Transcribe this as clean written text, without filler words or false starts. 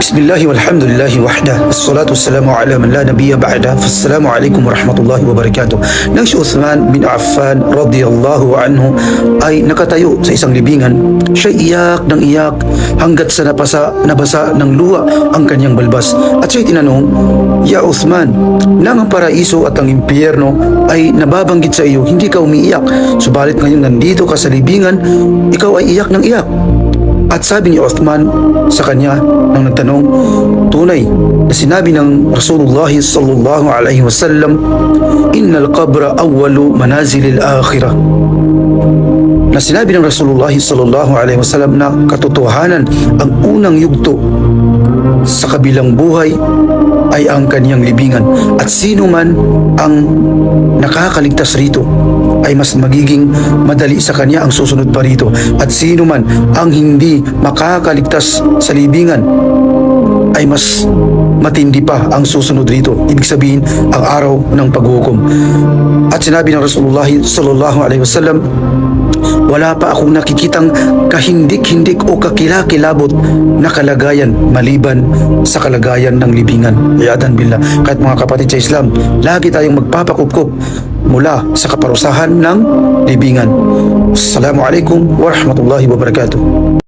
Bismillahi walhamdulillahi wahda. Assalatu wassalamu ala man la nabiyya ba'da. Fassalamu alaikum warahmatullahi wabarakatuh. Nang si Uthman bin Affan radiyallahu anhu ay nakatayo sa isang libingan, siya iyak ng iyak hanggat sa nabasa ng luha ang kanyang balbas. At siya'y tinanong, "Ya Uthman, nang ang paraiso at ang impyerno ay nababanggit sa iyo, hindi ka umiiyak. Subalit ngayon nandito ka sa libingan, ikaw ay iyak ng iyak." At sabi ni Uthman sa kanya nang nagtanong, tunay na sinabi ng Rasulullah sallallahu alaihi wasallam, "Innal qabra awwalu manazilil akhirah." Na sinabi ng Rasulullah sallallahu alaihi wasallam na katotohanan, ang unang yugto sa kabilang buhay ay ang kaniyang libingan, at sino man ang nakakaligtas rito ay mas magiging madali sa kanya ang susunod pa rito, at sino man ang hindi makakaligtas sa libingan ay mas matindi pa ang susunod rito. Ibig sabihin, ang araw ng paghukom. At sinabi ng Rasulullah sallallahu alaihi wasallam, wala pa akong nakikitang kahindik-hindik o kakilakilabot na kalagayan maliban sa kalagayan ng libingan. Iyadan billah. Kahit mga kapatid sa Islam, lagi tayong magpapakupkup mula sa kaparusahan ng libingan. Assalamualaikum warahmatullahi wabarakatuh.